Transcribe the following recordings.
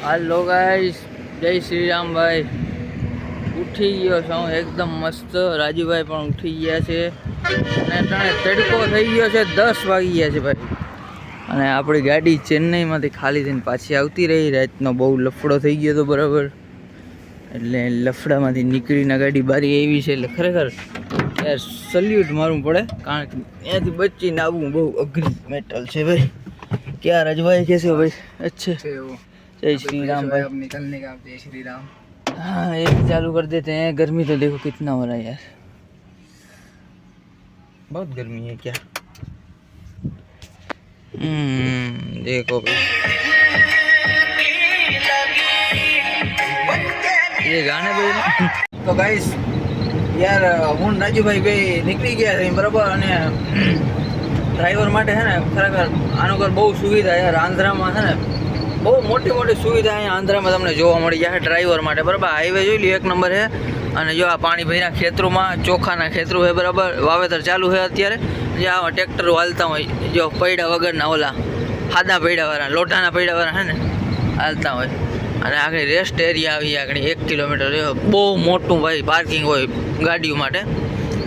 હાલો guys, જય શ્રી રામ ભાઈ. ઉઠી ગયો છું એકદમ મસ્ત. રાજુભાઈ પણ ઉઠી ગયા છે અને તડકો થઈ ગયો છે. 10 વાગી ગયા છે ભાઈ. અને આપણી ગાડી ચેન્નઈમાંથી ખાલી થઈને પાછી આવતી રહી. રાતનો બહુ લફડો થઈ ગયો હતો બરાબર, એટલે લફડામાંથી નીકળીને ગાડી બારી આવી છે. એટલે ખરેખર યાર સલ્યુટ મારવું પડે, કારણ કે ત્યાંથી બચીને આવવું બહુ અઘરી મેટલ છે ભાઈ. क्या राजभाई कैसे हो भाई? अच्छे जय श्री राम भाई. अब निकलने का जय श्री राम. हाँ एक चालू कर देते हैं. गर्मी तो देखो कितना हो रहा है यार, बहुत गर्मी है क्या. देखो भाई ये गाने पे तो गाइस यार હું રાજુભાઈ ભાઈ નીકળી ગયા છે બરાબર. અને ડ્રાઈવર માટે છે ને ખરેખર આનો ઘર બહુ સુવિધા યાર. આંધ્રામાં છે ને બહુ મોટી મોટી સુવિધા અહીંયા આંધ્રામાં તમને જોવા મળી જાય ડ્રાઈવર માટે બરાબર. હાઈવે જોઈ લ્યો, 1 નંબર છે. અને જો આ પાણી ભર્યા ખેતરોમાં ચોખાના ખેતરો છે બરાબર. વાવેતર ચાલુ છે અત્યારે. જે આવા ટ્રેક્ટરો હાલતા હોય, જો પૈડા વગરના ઓલા સાદા પૈડાવાળા લોટાના પૈડાવાળા છે ને હાલતા હોય. અને આગળ રેસ્ટ એરિયા આવી આગળ 1 કિલોમીટર બહુ મોટું ભાઈ પાર્કિંગ હોય ગાડીઓ માટે,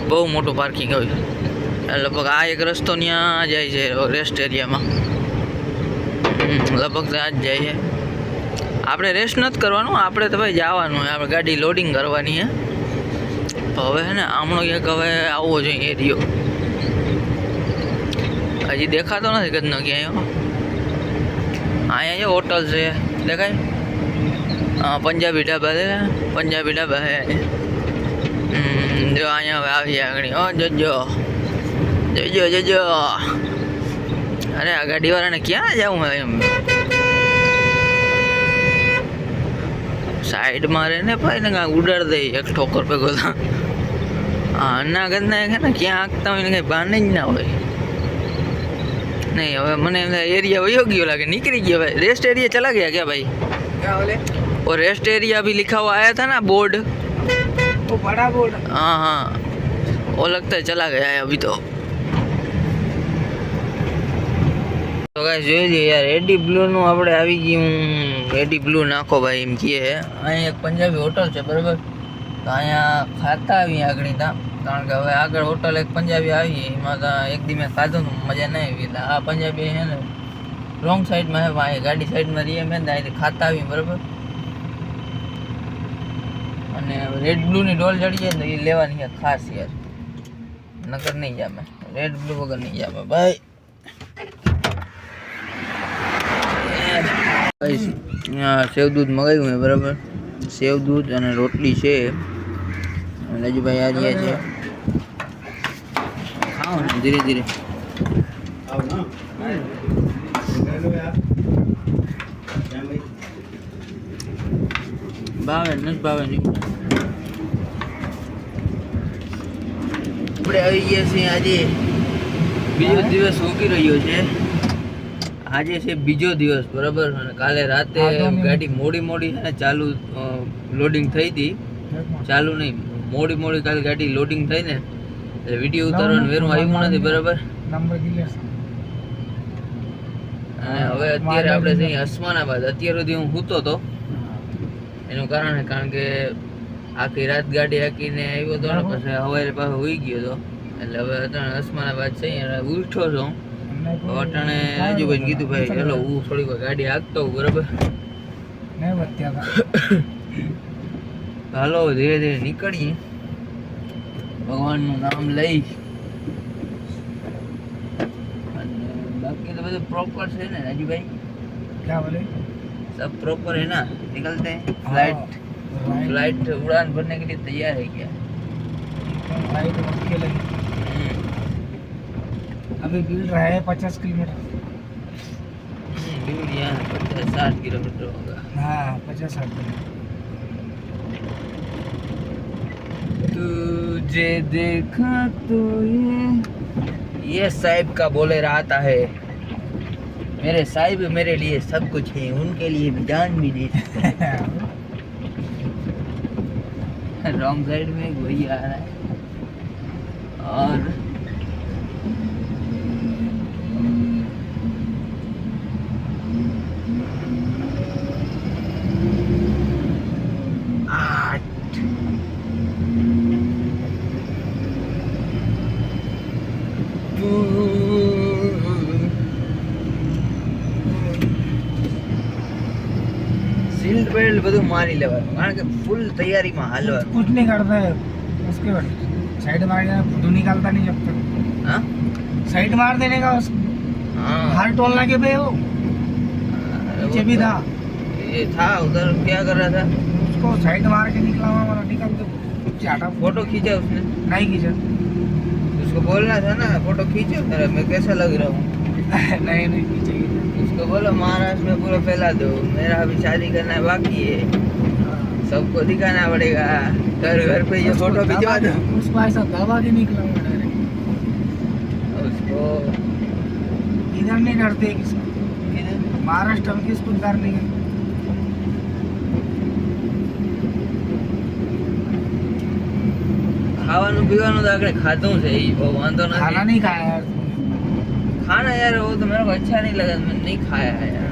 બહુ મોટું પાર્કિંગ હોય. લગભગ આ એક રસ્તો ત્યાં જાય છે રેસ્ટ એરિયામાં, લગભગ ત્યાં જ જાય છે. આપણે રેસ્ટ નથી કરવાનું, આપણે તો ભાઈ જવાનું હોય. આપણે ગાડી લોડિંગ કરવાની છે. તો હવે છે ને આમણો ક્યાંક હવે આવવો જોઈએ એરિયો. હજી દેખાતો નથી કદનો ક્યાંય. અહીંયા જે હોટલ છે દેખાય, હા પંજાબી ઢાબા છે. પંજાબી ઢાબા છે જો અહીંયા હવે આવી આગળ. જજો જજો જજો. અરે આ ગાડીવાળાને ક્યાં જાઉં એમ સાઈડમાં રહે ને ભાઈ, ને કાંઈ ઉડાડ દે એક ઠોકર ભેગો. હા ના ગંદા છે ને ક્યાં આંકતા હોય ને કંઈ ભાન જ ના હોય. नहीं હવે મને एरिया वही गयो लगे, निकल गया भाई. रेस्ट एरिया चला गया क्या भाई? क्या बोले? और रेस्ट एरिया अभी लिखा हुआ आया था ना बोर्ड, वो बड़ा बोर्ड. हाँ हाँ वो लगता है चला गया है अभी तो. तो गाइस જોઈ લે યાર, એડી બ્લુ નું આપણે આવી ગયું. એડી બ્લુ નાખો ભાઈ એમ કહે. અહીં એક પંજાબી હોટલ છે બરાબર. તો અહીંયા ખાતા આવી આગળ ત્યાં, કારણ કે હવે આગળ હોટલ એક પંજાબી આવી એમાં તો એક દી મેં ખાધું મજા નહીં આવી. એટલે આ પંજાબી છે ને રોંગ સાઈડમાં છે, અહીં ગાડી સાઈડમાં રહીએ મેં અહીંથી ખાતા આવી બરાબર. અને રેડ બ્લુની ડોલ ચડી જાય ને એ લેવાની છે ખાસ યાર, નકર નહીં જામે. રેડ બ્લુ વગર નહીં જામે ભાઈ. સેવ દૂધ મગાવ્યું મેં બરાબર. સેવ દૂધ અને રોટલી છે. રાજુભાઈ આ રહ્યા છે. ખાઓ ને ધીરે ધીરે. ભાવે નથી ભાવે નહીં. આપણે આવી ગયા છીએ. આજે બીજો દિવસ ઉગી રહ્યો છે. આજે છે બીજો દિવસ બરાબર. અને કાલે રાતે ગાડી મોડી છે ચાલુ લોડિંગ થઈ હતી. ચાલુ નહીં, મોડી કાલે ગાડી લોડિંગ થઈ ને એટલે વિડીયો ઉતારવાનું વેરું આવ્યું નથી બરાબર. અને હવે અત્યારે આપણે જઈએ ઉસ્માનાબાદ. અત્યાર સુધી હું સૂતો હતો, એનું કારણ કે આખી રાત ગાડી હાકીને આવ્યો હતો ને પછી સવારે પાછો સુઈ ગયો હતો. એટલે હવે અટાણે ઉસ્માનાબાદ છે ઉઠ્યો છું. અટાણે રાજુભાઈને કીધું ભાઈ ચલો હું થોડીક ગાડી હાંકતો હોઉં બરાબર. હાલો ધીરે ધીરે નીકળીએ, ભગવાનનું નામ લઈ. અને બાકી તો બધું પ્રોપર છે ને રાજુભાઈ? ક્યાં બોલે? सब प्रॉपर है ना, निकलते हैं. फ्लाइट उड़ान भरने के लिए तैयार है क्या? फ्लाइट के लिए अभी बिल रहा है 50 किलोमीटर. बिल यहाँ 50-60 किलोमीटर होगा. हाँ 50-60 किलोमीटर. तुझे देखा तो ये साहिब का बोले रहा आता है. मेरे साहिब मेरे लिए सब कुछ है, उनके लिए भी जान भी दे सकते हैं. रॉन्ग साइड में वही आ रहा है. और સીલ્ડ બેલ્ટ બધું મારી લેવાનું, કારણ કે ફૂલ તૈયારીમાં હાલવાનું. कुछ नहीं करता है उसके बाद साइड मार देना, धुन निकालता नहीं जब तक. हाँ साइड मार देने का उसको. हाँ हर टोल नाके पे हो पीछे भी था, ये था उधर, क्या कर रहा था? उसको साइड मार के निकला हुआ, मतलब निकल के पीछे हटा. फोटो खींचा उसने? नहीं खींचा. उसको बोलना था ना फोटो खींचो मेरा, मैं कैसा लग रहा हूँ. नहीं नहीं खींचे. उसको बोलो महाराष्ट्र में पूरा फैला दो, मेरा अभी शादी करना है बाकी है, सबको दिखाना पड़ेगा, घर घर पे ये फोटो खिंचवा दो. उसको ऐसा दबा के निकला हुआ डायरेक्ट. उसको इधर नहीं डरते किसको, महाराष्ट्र में किसको डर नहीं है. ખાવાનું પીવાનું તો આપણે ખાધું છે, એ બહુ વાંધો खाना નથી. नहीं खाया यार. खाना यार वो तो मेरे को अच्छा नहीं लगा, मैंने नहीं खाया है यार.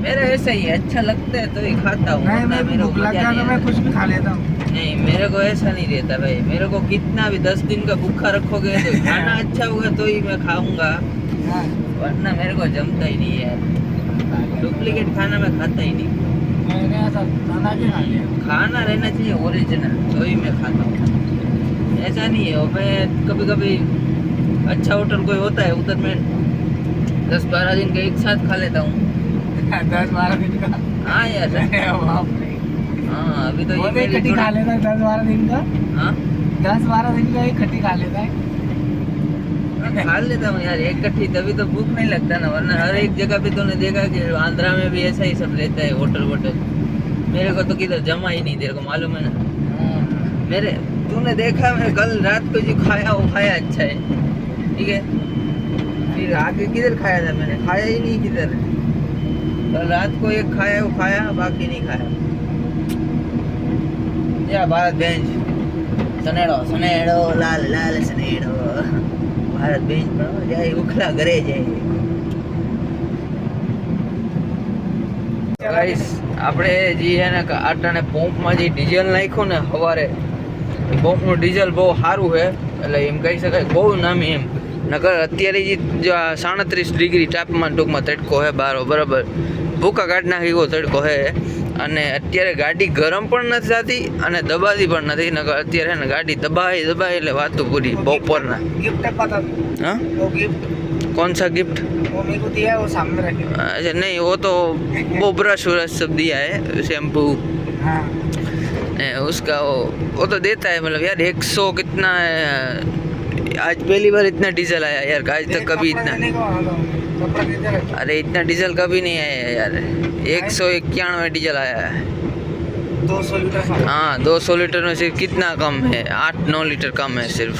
मेरा ऐसा ही है, अच्छा लगता है तो ही खाता हूँ. नहीं, वरना मैं मेरे को भूख लग मजा गया तो नहीं मैं आता. कुछ भी खा लेता हूँ. नहीं मेरे को ऐसा नहीं रहता भाई, मेरे को कितना भी 10 दिन का भूखा रखोगे तो खाना अच्छा होगा तो ही मैं खाऊंगा, हाँ. वरना मेरे को जमता ही नहीं यार. डुप्लीकेट खाना मैं खाता ही नहीं. मैंने ऐसा खाना के खा लिया. खाना रहना चाहिए ओरिजिनल, तो ही मैं खाता हूँ. ऐसा नहीं है मैं कभी कभी अच्छा होटल कोई होता है उधर मैं 10-12 दिन का एक साथ खा लेता हूँ. 10-12 दिन का. हाँ यार. बाप रे. हाँ अभी तो वो ये तो एक मेरी खट्टी खा थोड़ी- लेता है 10-12 दिन का. हाँ 10-12 दिन का एक खट्टी खा लेता है. खा लेता हूँ यार एक कट्ठी, तभी तो भूख नहीं लगता ना, वरना हर एक जगह पे तूने देखा कि आंध्रा में भी ऐसा ही सब रहता है होटल वोटल. मेरे को तो किधर जमा ही नहीं, तेरे को मालूम है ना. मेरे तूने देखा मैं कल रात को जो खाया वो खाया अच्छा है, ठीक है. फिर आगे किधर खाया था मैंने, खाया ही नहीं किधर. कल रात को एक खाया वो खाया, बाकी नहीं खाया. या भारत बेंच सनेड़ो सनेड़ो लाल लाल सनेड़ो, ભારત બેન્ચ પર જાય ઉખલા ઘરે જાય. ગાઈસ આપણે જે છે ને આટાને પંપમાં જે ડીઝલ નાખ્યું ને સવારે, એ પંપનું ડીઝલ બહુ સારું છે, એટલે એમ કહી શકાય બહુ નામી એમ. નકર અત્યારે જે 37 ડિગ્રી તાપમાન ટૂંકમાં તડકો છે બહાર, બરાબર ભૂકા કાઢ નાખી એવો તડકો છે. અને અત્યારે ગાડી ગરમ પણ નથી થતી અને દબાતી પણ નથી, નકર અત્યારે ને ગાડી દબાઈ એટલે વાતું પૂરી બપોરના. गिफ्ट है पता. हाँ वो गिफ्ट कौन सा गिफ्ट? वो मेरे को दिया है, वो सामने रखे. अच्छा नहीं वो तो वो ब्रश व्रश सब दिया है, शैम्पू हाँ. उसका वो तो देता है. मतलब यार 100 कितना है, आज पहली बार इतना डीजल आया यार, आज तक कभी इतना, कपड़ा देते रहे. अरे इतना डीजल कभी नहीं आया है यार. 191 डीजल आया है. 200 लीटर का. हाँ 200 लीटर में सिर्फ कितना कम है, 8-9 लीटर कम है सिर्फ.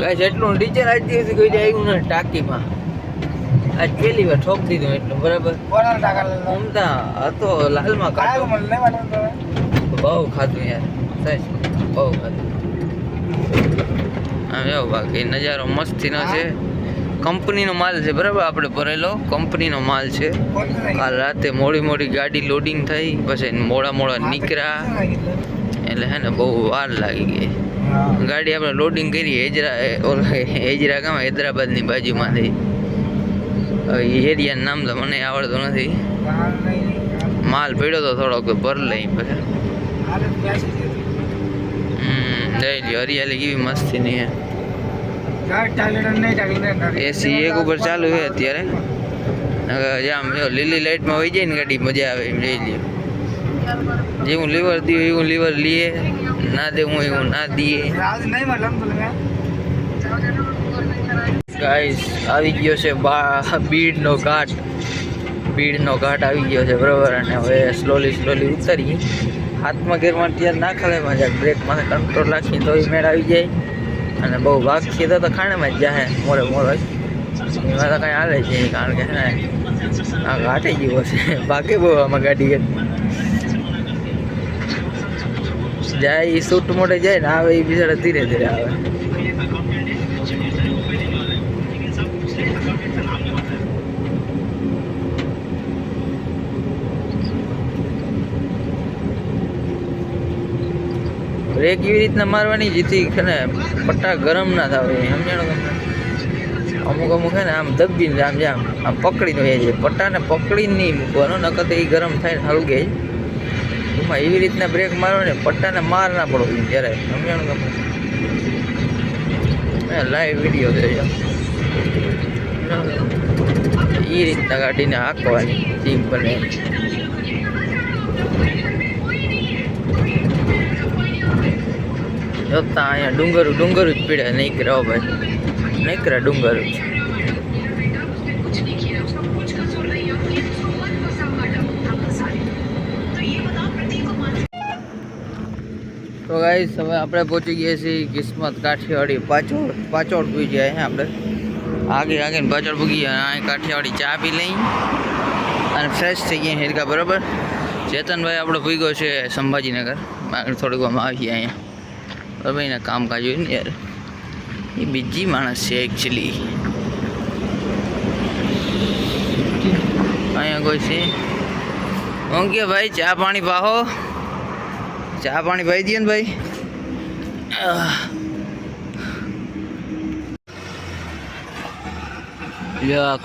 ગાઈસ એટલું ડીઝલ આજ દિવસે કોઈ આવ્યું ને ટાંકીમાં, આજ પહેલી વાર ઠોક દીધું એટલું, બરાબર. કોના ટાકા લેલો? ઉમદા હતો લાલમાં काय કાઢો, म्हणले मला તો. બહુ ખાધું યાર, સાહેબ બહુ ખાધું. આમ એવો બાકી નજારો મસ્તીનો છે. કંપનીનો માલ છે, બરાબર, આપણે ભરેલો કંપનીનો માલ છે. કાલ રાતે મોડી ગાડી લોડિંગ થઈ, પછી મોડા નીકળ્યા, એટલે હે ને બહુ વાર લાગી ગઈ. ગાડી આપણે લોડિંગ કરી હેજરા ગામ હૈદરાબાદની બાજુમાંથી. હવે એ એરિયાનું નામ તો મને આવડતું નથી. માલ પડ્યો તો થોડોક ભર લઈ પછી. જઈ લ્યો, હરિયાળી કેવી મસ્તી નહીં. એસી એક ઉપર ચાલુ છે અત્યારે. આમ લીલી લાઇટમાં વહી જાય ને ગાડી, મજા આવે એમ. જઈ લ્યો, જેવું લીવર દઈએ એવું લીવર લઈએ, ના દેવું એવું ના દઈએ. ગાઈસ આવી ગયો છે બીડનો ઘાટ આવી ગયો છે, બરાબર. અને હવે સ્લોલી ઉતરીએ. હાથમાં ગેરમાં ત્યારે ના ખલે મજા, બ્રેકમાં કંટ્રોલ રાખીએ તો મેળ આવી જાય. અને બહુ ભાગીએ તો ખાણામાં જ જાય મોડે એમાં તો કાંઈ હાલે જ નહીં, કારણ કે છે ને આ ઘાટી ગયો છે. ભાગે બહુ આમાં ગાડી જાય, એ સૂટ મોટે જાય ને આવે, એ બિચારા ધીરે ધીરે આવે. બ્રેક એવી રીતના મારવાની જેથી છે ને પટ્ટા ગરમ ના થાય, સમજાણો તમને. અમુક છે ને આમ દબીને આમ પકડીને હોય છે. પટ્ટાને પકડીને નહીં મૂકવાનો, નકર તો એ ગરમ થાય ને હળગે જ. ટૂંકમાં એવી રીતના બ્રેક મારો ને પટ્ટાને માર ના પડો ત્યારે સમજાણું તમે. લાઈવ વિડીયો છે એ રીતના ગાડીને હાંકવાની સિમ્પલ એમ. જોતા અહીંયા ડુંગર જ પીડે નીકળ્યા ભાઈ, નીકળ્યા ડુંગર જ. તો ગાઈસ હવે આપણે પહોંચી ગયા છીએ કિસ્મત કાઠિયાવાડી પાછળ પૂગી ગયા અહીંયા આપણે આગે પાછળ પૂગી ગયા. અહીં કાઠિયાવાડી ચા પી લઈ અને ફ્રેશ થઈ ગયા હેરકા બરાબર. ચેતનભાઈ આપણો પૂગ્યો છે સંભાજીનગર, આગળ થોડીક વાર આવીએ અહીંયા બરાબર. એના કામકાજ હોય ને યાર, એ બીજી માણસ છે એકચ્યુઅલી. અહીંયા કોઈ છે હું કે ભાઈ ચા પાણી પાહો, ચા પાણી પાઈ દઈએ ને ભાઈ.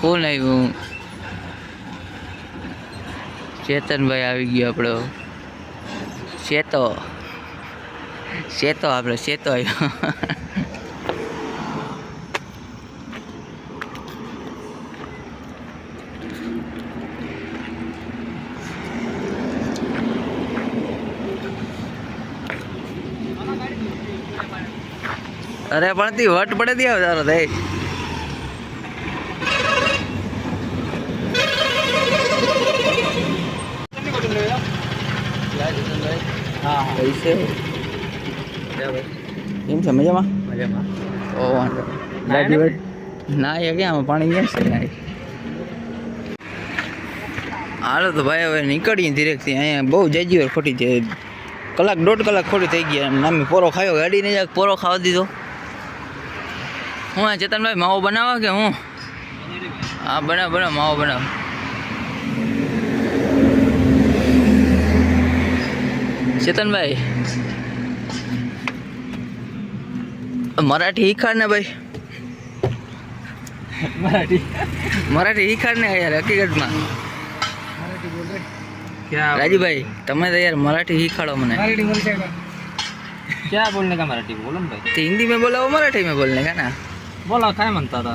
કોણ આવ્યું? ચેતનભાઈ આવી ગયો આપણો. શેતો આપણે શેતો આવ્યો. અરે પણ તી વટ પડે દે તારો થાય. કેમ છે? મજામાં? ઓ વાંધો ના એ ક્યાં પાણી ક્યાં છે? હાલો તો ભાઈ હવે નીકળીએ ધીરેકથી. અહીંયા બહુ જાજી વાર ખોટી છે, કલાક દોઢ કલાક ખોટી થઈ ગયા. એમ નામી પોરો ખાયો, ગાડીને જરાક પોરો ખાવા દીધો. હું ચેતનભાઈ માવો બનાવવા કે હું? હા બનાવ માવો બનાવ. ચેતનભાઈ મરાઠી શીખાડ ને ભાઈ, મરાઠી શીખાડ ને યાર. હકીકતમાં राजूभाई तुम्हें तो यार मराठी ही खड़ो मने क्या बोलने का मराठी बोलो ना भाई. तो हिंदी में बोला वो मराठी में बोलने का ना. बोला क्या मनता था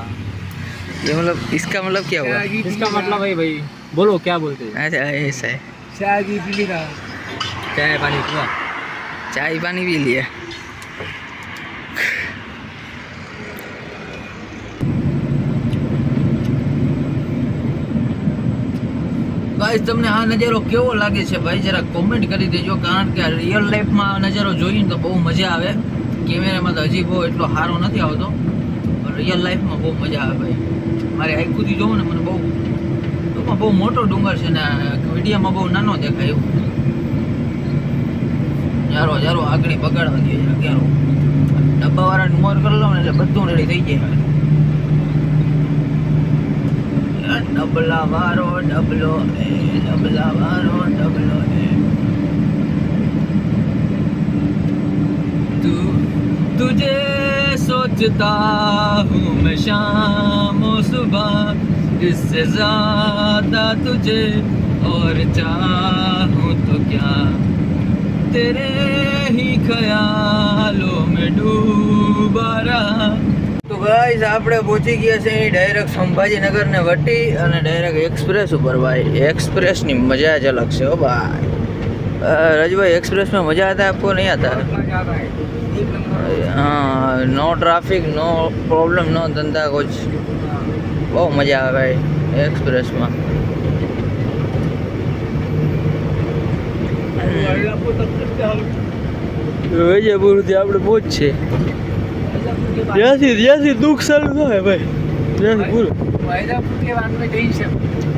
ये मतलब इसका मतलब क्या हुआ? इसका मतलब भाई बोलो क्या बोलते हैं. अच्छा ऐसा है. चाय पी ली, चाय पानी पिया, चाय पानी पी लिया. गाइस તમને આ નજારો કેવો લાગે છે ભાઈ જરા કોમેન્ટ કરી દેજો, કારણ કે રિયલ લાઈફમાં નજારો જોઈએ તો બહુ મજા આવે. કેમેરામાં તો હજી બહુ એટલો સારો નથી આવતો, પણ રિયલ લાઈફમાં બહુ મજા આવે ભાઈ. મારી આંખોથી જોઉં ને મને બહુ ટૂંકમાં બહુ મોટો ડુંગર છે ને વિડીયોમાં બહુ નાનો દેખાય એવું. યારો આગળ બગાડવા દે યારો. ડબ્બાવાળાને મોર કરી લો ને એટલે બધું રેડી થઈ જાય. डबला वारो डबलो ए, डबला वारो डबलो ए. तुझे सोचता हूँ मैं शाम और सुबह, इससे ज्यादा तुझे और चाहूँ तो क्या, तेरे ही ख्यालों में डूबा रहा. तो गाइस આપણે પહોંચી ગયા છે ડાયરેક્ટ સંભાજીનગર ને વટી અને ડાયરેક્ટ એક્સપ્રેસ ઉપર ભાઈ. એક્સપ્રેસની મજા જ અલગ છે હો ભાઈ. રાજભાઈ एक्सप्रेस में मज़ा आता है आपको? नहीं आता? हाँ, no traffic, no problem, no धंधा कुछ. बहुत मज़ा આવે ભાઈ એક્સપ્રેસમાં. વેજાપુરથી આપણે પહોંચશે જ્યાંથી દુઃખ ચાલુ થાય ભાઈ ત્યાંથી પૂરું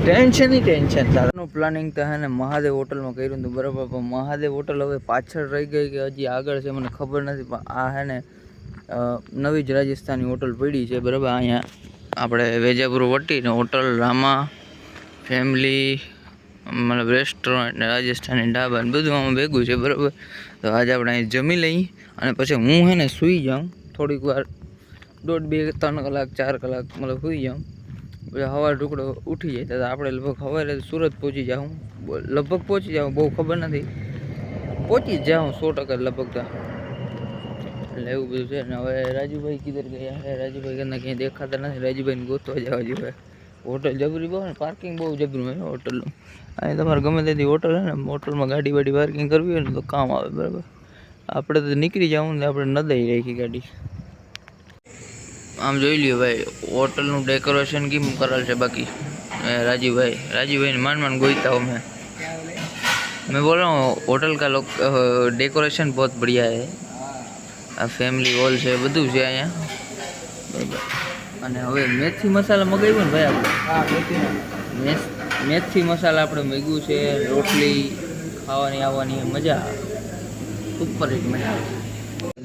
ટેન્શન. તારાનું પ્લાનિંગ તો હે ને મહાદેવ હોટલમાં કર્યું હતું બરાબર, પણ મહાદેવ હોટલ હવે પાછળ રહી ગઈ કે હજી આગળ છે મને ખબર નથી. પણ આ હે ને નવી જ રાજસ્થાની હોટલ પડી છે બરાબર. અહીંયા આપણે વેજાપુર વટીને હોટલ રામા ફેમિલી મતલબ રેસ્ટોરન્ટ ને રાજસ્થાની ઢાબા ને બધું આમાં ભેગું છે બરાબર. તો આજે આપણે અહીં જમી લઈએ અને પછી હું હે ને સૂઈ જાઉં થોડીક વાર, 1.5-3 કલાક 4 કલાક મતલબ સુઈ જાઉં, પછી સવારે ટુકડો ઉઠી જાય તો આપણે લગભગ સવારે સુરત પહોંચી જાઉં, લગભગ પહોંચી જાઉં, બહુ ખબર નથી, પહોંચી જ જાઉં 100% લગભગ તો. એટલે એવું બધું છે ને. હવે રાજુભાઈ કિધર ગયા હે? રાજુભાઈ કરના ક્યાંય દેખાતા નથી. રાજુભાઈને ગોતવા જવા જોઈએ. હોટલ જબરી બહુ ને, પાર્કિંગ બહુ જબરું હોય હોટલનું. અહીં તમારે ગમે ત્યાંથી હોટલ હોય ને, હોટલમાં ગાડી વાડી પાર્કિંગ કરવી હોય ને તો કામ આવે, બરાબર. આપણે તો નીકળી જવું ને, આપણે ન દઈ રાખી ગાડી. આમ જોઈ લ્યો ભાઈ, હોટલનું ડેકોરેશન કેમ કરેલ છે. બાકી राजीभाई मान गोईता हूँ मैं बोल रहा हूँ होटल का लोग डेकोरेशन बहुत बढ़िया है. आ फैमिली हॉल है बधु है अँ बराबर. અને હવે મેથી મસાલા મગાવ્યો ને ભાઈ આપણે, મેથી મસાલા આપણે મગાવ્યું છે. રોટલી ખાવાની આવવાની મજા ઉપર જ મજા આવે.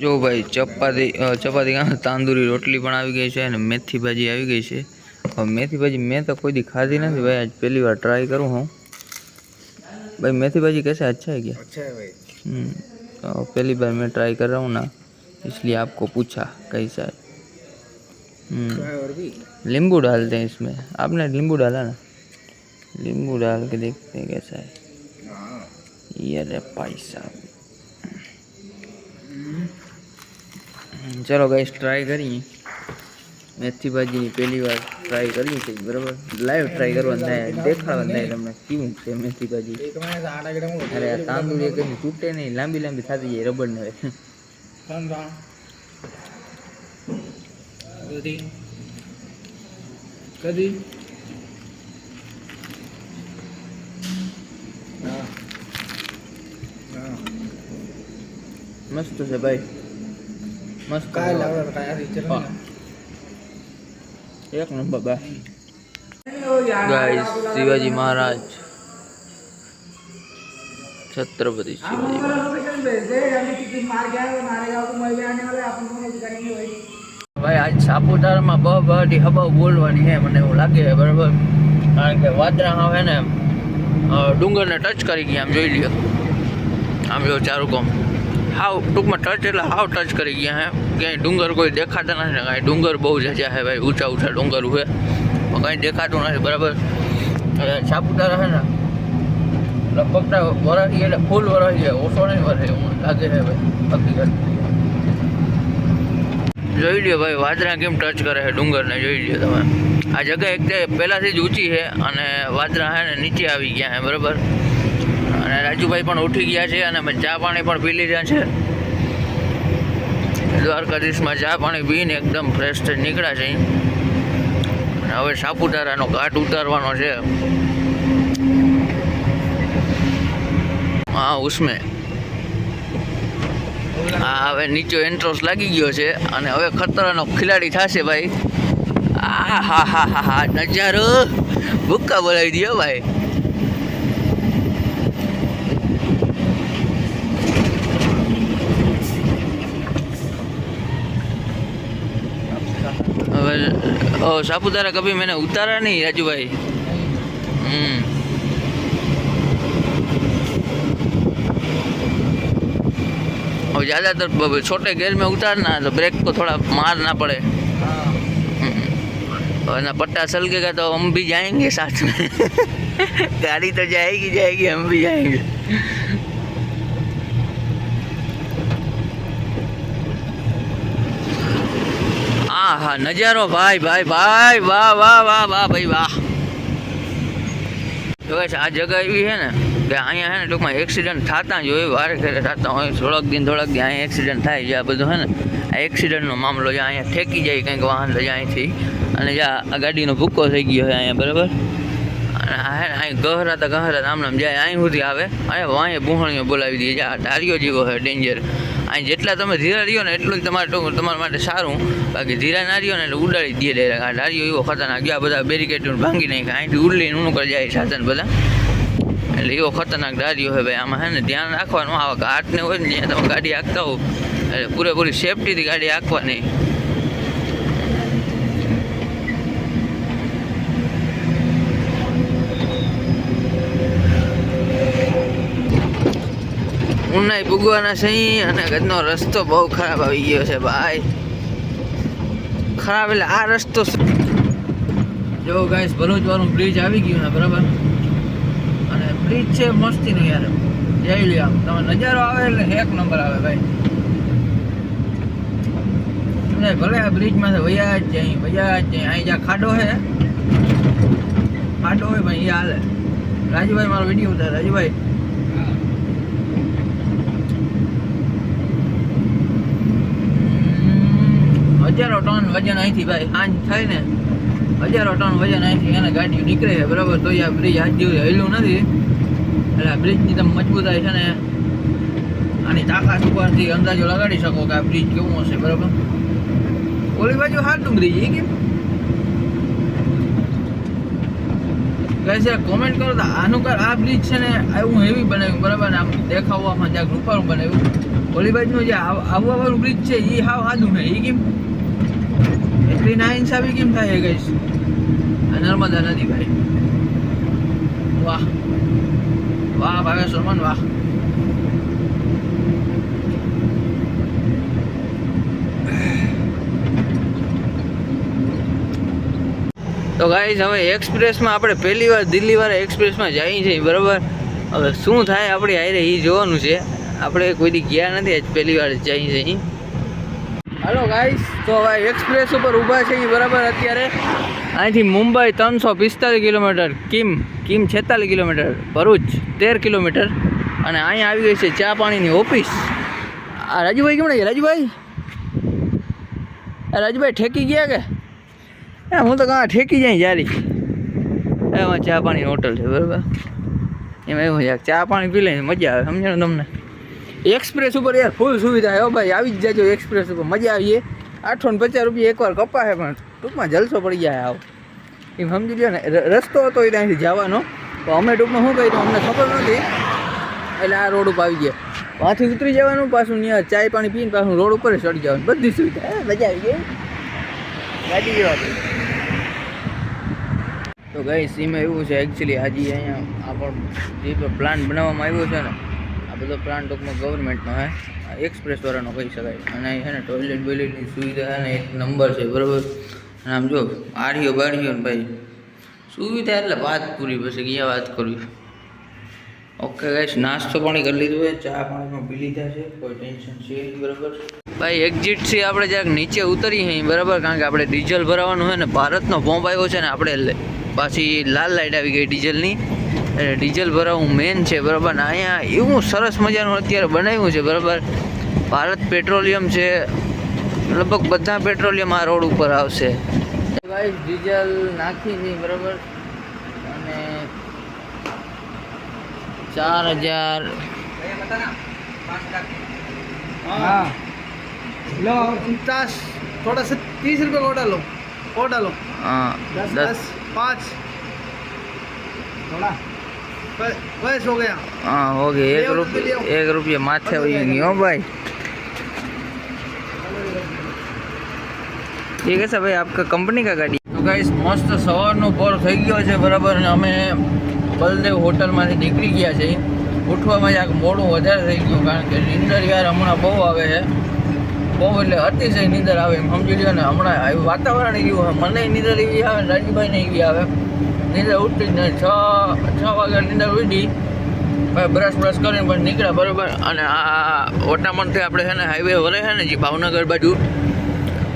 જો ભાઈ ચપાતી તાંદૂરી રોટલી પણ આવી ગઈ છે અને મેથી ભાજી આવી ગઈ છે. હવે મેથી ભાજી મેં તો કોઈ દી खाधी नहीं भाई, आज पहली बार ट्राई करूँ हूँ भाई. मेथी भाजी कैसे अच्छा है क्या? अच्छा है भाई. तो पहली बार मैं ट्राई कर रहा हूँ ना, इसलिए आपको पूछा कैसा है. और भी नींबू डालते हैं इसमें. आपने नींबू डाला ना, नींबू डाल के देखते हैं कैसा है. ये रे भाई साहब, चलो गाइस ट्राई करिए. मेथी भाजी पहली बार ट्राई करी थी, बराबर. लाइव ट्राई करवाना है, देखाड़वाना है તમને કેવું છે મેથી ભાજી. અરે આ તાંદૂળ એક તૂટે નહીં, લાંબી લાંબી થતી જાય રબર ને. कदी मस्त है भाई, मस्त. काय लावलं काय विचार एक नंबर भाई. गाइस शिवाजी महाराज, छत्रपति शिवाजी भाई. आज सापुतारा में बड़ी हवा बोलवानी है મને એવું લાગે છે, બરાબર. કારણ કે વાદળા હવે ને ડુંગરને ટચ કરી ગયા. આમ જોઈ લ્યો, આમ જો ચારું કોમ हाव टूक में टच एट हाव टच करी गया है. कहीं डूंगर कोई देखाता नहीं, कहीं डूंगर बहुत जजा है भाई, ऊंचा ऊंचा डूंगर हुए कहीं देखात नहीं, बराबर. सापुतारा है ना लगभग वरही है, फूल वरही है, ओछो नहीं वरहे लगे है भाई. हकीकत જોઈ લ્યો ભાઈ, વાદળા કેમ ટચ કરે છે ડુંગરને. જોઈ લ્યો તમે, આ જગ્યા એક પહેલાંથી જ ઊંચી છે અને વાદળા છે ને નીચે આવી ગયા છે, બરાબર. અને રાજુભાઈ પણ ઉઠી ગયા છે અને અમે ચા પાણી પણ પી લીધા છે. દ્વારકાધીશમાં ચા પાણી પીને એકદમ ફ્રેશ થઈ નીકળ્યા છે. અને હવે સાપુતારાનો ઘાટ ઉતારવાનો છે. હા ઉસમે હા હવે નીચે એન્ટ્રન્સ લાગી ગયો છે અને હવે ખતરાનો ખિલાડી થશે ભાઈ. આ હા હા હા હા નજારો ભૂક્કા બોલાવી દો ભાઈ. सापुतारा कभी मैंने उतारा नहीं राजू भाई. और ज़्यादातर छोटे गेयर में उतारना तो ब्रेक को थोड़ा मारना पड़े, वरना पट्टा सलगेगा तो हम भी जाएंगे साथ में. गाड़ी तो जाएगी हम भी जाएंगे. हाँ नजारो भाई भाई भाई वाह वाह वाह वाह भाई वाह. तो वैसे आ जगह एवी है ना कि अँ है ने टूंक में एक्सिडेंट थता जो वारे घरे थता हो. थोड़क दिन अँ एक्सिडेंट थाय ज्यादा बधु है ने एक्सिडेंटनो मामलो ज्यादा अँ ठेकी जाए कंईक वाहन लई जाए थी अने ज्यादा गाड़ीनो भूक्को थई गयो है अँ, बराबर. है ने अँ गहरा आम नाम जाए अँ सुधी आवे अँ वाहे बूहणियो बोलावी दे. ज्यादा धारियो जेवो है डेन्जर. અહીં જેટલા તમે ધીરા રહ્યો ને એટલું જ તમારા માટે સારું. બાકી ધીરા ના રહ્યો ને એટલે ઉડાડી દે ડાયરેક્ટ. આ ધારીઓ એવો ખતરનાક, આ બધા બેરિકેડ ભાંગી નાખે, અહીંથી ઉડલીને ઊનું કરી જાય સાધન બધા. એટલે એવો ખતરનાક ધારીઓ છે ભાઈ. આમાં છે ને ધ્યાન રાખવાનું. આવા ઘાટને હોય ને જ્યાં તમે ગાડી હાંકતા હો એટલે પૂરેપૂરી સેફટીથી ગાડી હાંકવાની. ઉનાઈ ભૂગવાના સહી અને ગજનો રસ્તો બહુ ખરાબ આવી ગયો છે ભાઈ. ખરાબ એટલે આ રસ્તો જો ગાઈસ ભરૂચ વાળું બ્રિજ આવી ગયું છે બરાબર. અને બ્રિજ છે મસ્તીનું યાર, જઈ લ્યો આમ તમે નજારો આવે એટલે એક નંબર આવે ભાઈ. ભલે આ બ્રિજમાં વયા જ જાય અહીં જ્યાં ખાડો છે હોય ભાઈ એ હાલે. રાજુભાઈ મારો વિડીયો ઉતારે. રાજુભાઈ હજારો ટન વજન અહીંથી ભાઈ સાંજ થાય ને હજારો ટન વજન અહીંથી એને ગાડીઓ નીકળે છે બરાબર. તો આ બ્રિજ આજ જેવું હેલું નથી એટલે આ બ્રિજની તમે મજબૂતાઈ છે ને આની તાકાત ઉપરથી અંદાજો લગાડી શકો કે આ બ્રિજ કેવું હશે બરાબર. ઓલી બાજુ હાટું બ્રિજ એ કેમ કહે કોમેન્ટ કરો તો આનું આ બ્રિજ છે ને એવું હેવી બનાવ્યું બરાબર ને આમ દેખાવામાં જ્યાં રૂપારું બનાવ્યું. ઓલી બાજુનું જે આવવાવાળું બ્રિજ છે એ હાવ સાદું છે. એ કેમ એટલી ના ઇન્સાફી કેમ થાય ગઈશ. આ નર્મદા નદી ભાઈ, વાહ વાહ ભાવેશ્વર મન વાહ. તો ગાઈસ હવે એક્સપ્રેસમાં આપણે પહેલી વાર દિલ્હી વાળા એક્સપ્રેસમાં જઈએ છીએ બરાબર. હવે શું થાય આપણે હારે એ જોવાનું છે. આપણે કોઈ દી ગયા નથી, આજ પહેલી વાર જઈએ છીએ. હાલો ગાઈસ, તો હવે એક્સપ્રેસ ઉપર ઊભા છે બરાબર. અત્યારે અહીંથી Mumbai 345 kilometre, Kim 46 kilometre, Bharuch 13 kilometre. અને અહીંયા આવી ગઈ છે ચા પાણીની ઓફિસ. આ રાજુભાઈ કેમ ગયા? રાજુભાઈ ઠેકી ગયા કે? હું તો કાં ઠેકી જાય જારી. એમાં ચા પાણીની હોટલ છે બરાબર. એમાં એવું છે ચા પાણી પી લઈને મજા આવે, સમજાણું તમને. એક્સપ્રેસ ઉપર યાર ફૂલ સુવિધા છે ભાઈ. આવી જ જાજો એક્સપ્રેસ ઉપર, મજા આવીએ. 850 રૂપિયા એકવાર કપાશે પણ ટૂંકમાં જલસો પડી જાય. આવ એમ સમજી લો ને. રસ્તો હતો એ ત્યાંથી જવાનો, તો અમે ટૂંકમાં શું કહ્યું અમને ખબર નથી એટલે આ રોડ ઉપર આવી ગયા. ત્યાંથી ઉતરી જવાનું, પાછું ત્યાં ચાય પાણી પીને પાછું રોડ ઉપર ચડી જવાનું. બધી સુવિધા મજા આવી ગઈ ગાડી જેવા. તો ગાઈસ એમાં એવું છે એકચ્યુઅલી આજે અહીંયા આપણો જે પ્લાન બનાવવામાં આવ્યો છે ને, આ બધો પ્લાન ટૂંકમાં ગવર્મેન્ટનો છે, એક્સપ્રેસવાળાનો કહી શકાય. અને અહીં છે ને ટોયલેટ બોયલેટની સુવિધા છે ને એક નંબર છે બરાબર. અને આમ જો આડીઓ બાડીઓ ને ભાઈ સુવિધા એટલે વાત પૂરી. પછી ક્યાં વાત કરવી. ઓકે ગાઈસ, નાસ્તો પાણી કરી લીધું છે, ચા પાણીમાં પી લીધા છે, કોઈ ટેન્શન છે બરાબર. ભાઈ એક્ઝિટથી આપણે જ્યાંક નીચે ઉતરી અહીં બરાબર, કારણ કે આપણે ડીઝલ ભરાવાનું હોય ને. ભારતનો પંપ આવ્યો છે ને, આપણે પાછી લાલ લાઇટ આવી ગઈ ડીઝલની, એટલે ડીઝલ ભરાવું મેન છે બરાબર. ને અહીંયા એવું સરસ મજાનું અત્યારે બનાવ્યું છે બરાબર. ભારત પેટ્રોલિયમ છે, લગભગ બધા પેટ્રોલિયમ આ રોડ ઉપર આવશે. ભાઈ ડીઝલ નાખી છે બરાબર. અને 4000 हाँ लो 49 थोड़ा सा 30 रुपये को डालो हाँ 10 5 थोड़ा बस हो गया. हाँ हो गया. 1 रुपया माथे हो गई हो भाई. ठीक है सर भाई, आपका कंपनी का गाड़ी. तो गाइस मस्त સવારનો પોર થઈ ગયો છે બરાબર. અને અમે બલદેવ હોટલમાંથી નીકળી ગયા છે. ઉઠવામાં જરાક મોડું વધારે થઈ ગયું, કારણ કે નીંદર યાર હમણાં બહુ આવે છે. બહુ એટલે અતિશય નીંદર આવે એમ સમજી લ્યો ને. હમણાં આવ્યું વાતાવરણ એવું હોય, મને નીંદર એવી આવે, રાજુભાઈને એવી આવે. નીંદર ઉઠી જ નહીં. 6 વાગ્યા નીંદર ઉઠી, ભાઈ બ્રશ કરીને પણ નીકળ્યા બરાબર. અને આ ઓટામણથી આપણે છે ને હાઈવે વરે છે ને જે ભાવનગર બાજુ,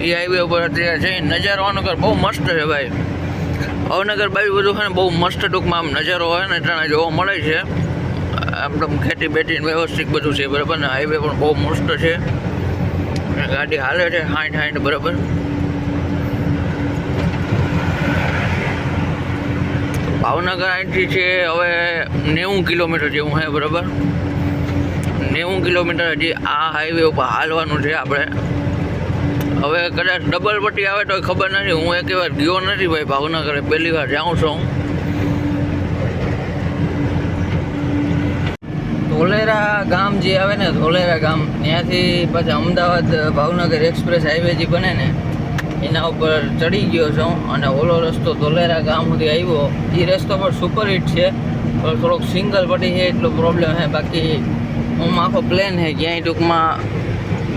એ હાઈવે ઉપર અત્યારે છે. નજારો ભાવનગર બહુ મસ્ત છે ભાઈ. ભાવનગર બાજુ બધું છે ને બહુ મસ્ત ટૂંકમાં આમ નજારો હોય ને ત્યાં જોવા મળે છે. આમ તો ખેતી બેટી વ્યવસ્થિત બધું છે બરાબર. ને હાઈવે પણ બહુ મસ્ત છે. ગાડી હાલે છે 60 બરાબર. ભાવનગર અહીંથી છે હવે 90 કિલોમીટર જેવું છે બરાબર. 90 કિલોમીટર હજી આ હાઈવે ઉપર હાલવાનું છે આપણે. હવે કદાચ ડબલ પટ્ટી આવે તો ખબર નથી. હું એક વાર ગયો નથી ભાઈ ભાવનગર, પહેલી વાર જાઉં છું. ધોલેરા ગામ જે આવે ને, ધોલેરા ગામ, ત્યાંથી પછી અમદાવાદ ભાવનગર એક્સપ્રેસ હાઈવે જે બને ને એના ઉપર ચડી ગયો છું. અને ઓલો રસ્તો ધોલેરા ગામ સુધી આવ્યો. એ રસ્તો પણ સુપરહિટ છે, પણ થોડોક સિંગલ પટ્ટી છે એટલો પ્રોબ્લેમ છે. બાકી હું આખો પ્લેન છે, ક્યાંય ટૂંકમાં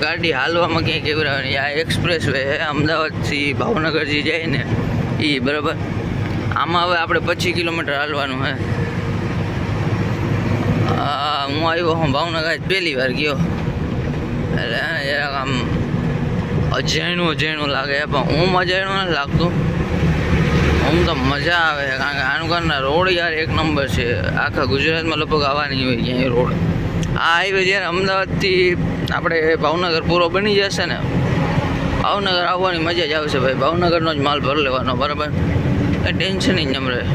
ગાડી હાલવામાં ક્યાંય કેવરાવાની. આ એક્સપ્રેસ વે છે અમદાવાદથી ભાવનગર જે જાય ને એ, બરાબર. આમાં હવે આપણે 25 કિલોમીટર હાલવાનું છે. હું આવ્યો હું ભાવનગર પહેલી વાર ગયો, એટલે જરાક આમ અજાણ્યું લાગે, પણ હું અજાણ્યું નથી લાગતું. આમ તો મજા આવે છે, કારણ કે આનુગરના રોડ યાર એક નંબર છે. આખા ગુજરાતમાં લગભગ આવવાની હોય ક્યાંય રોડ. આ હાઈવે જ્યારે અમદાવાદથી આપણે ભાવનગર પૂરો બની જશે ને, ભાવનગર આવવાની મજા જ આવશે ભાઈ. ભાવનગરનો જ માલ ભરી લેવાનો, બરાબર. એ ટેન્શન જ ન રહે.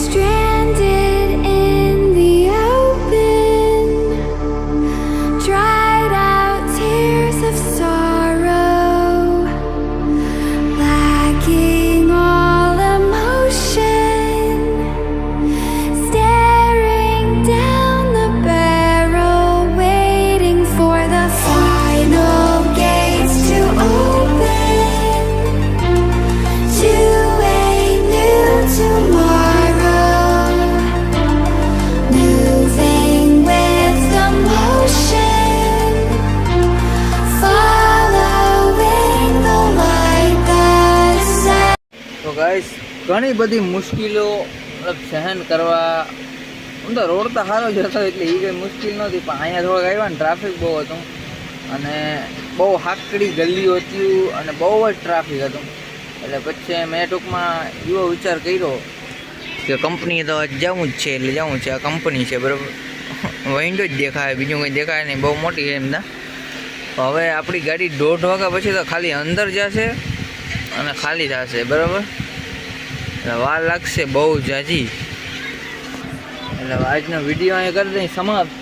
Stranded in the open, dried out tears of sorrow, lacking all emotion, staring down the barrel, waiting for the final gates to open to a new tomorrow, moving with the motion, following the light that set. તો guys ઘણી બધી મુશ્કેલીઓ મતલબ સહન કરવા. આમ તો road તો સારો જ હતો એટલે એ કંઈ મુશ્કેલ નહોતી, પણ અહીંયા થોડાક આવ્યા ને ટ્રાફિક બહુ હતું, અને બહુ હાકડી ગલીઓ હતી, અને બહુ જ ટ્રાફિક હતું. એટલે પછી મેં ટૂંકમાં એવો વિચાર કર્યો કે કંપનીએ તો જવું જ છે, એટલે જવું છે. આ કંપની છે, બરાબર. વિન્ડો જ દેખાય, બીજું કંઈ દેખાય નહીં, બહુ મોટી છે એમના. હવે આપણી ગાડી 1:30 વાગ્યા પછી તો ખાલી અંદર જશે અને ખાલી થશે, બરાબર. એટલે વાર લાગશે બહુ જાજી. એટલે આજનો વિડીયો અહીંયા કરી દઈ સમાપ્ત,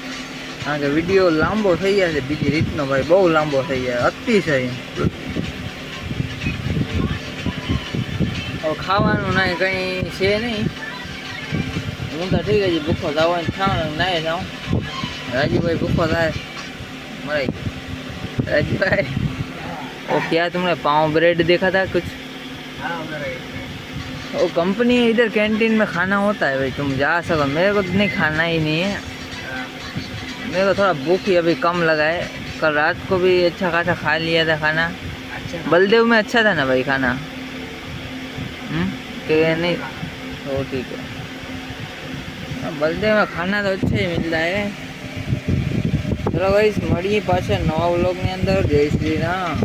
કારણ કે વિડીયો લાંબો થઈ જશે બીજી રીતનો ભાઈ, બહુ લાંબો થઈ જાય, અતિશય. હવે ખાવાનું ના કંઈ છે નહીં. હું તો ઠીક છે, ભૂખો થવાનું ખાવાનું ના જાઉં. राजू भूखो था मराई। राजू भाई वो क्या तुमने पाव ब्रेड देखा था कुछ? वो कंपनी इधर कैंटीन में खाना होता है भाई, तुम जा सको। मेरे को तो नहीं खाना ही नहीं है, मेरे को थोड़ा भूख ही अभी कम लगा है। कल रात को भी अच्छा खासा खा लिया था खाना। बलदेव में अच्छा था ना भाई खाना? कि नहीं? तो ठीक है, बलदेव में खाना तो अच्छा ही मिलता है। चलो भाई મળીએ પાછા નવા વ્લોગની અંદર। જય શ્રી રામ।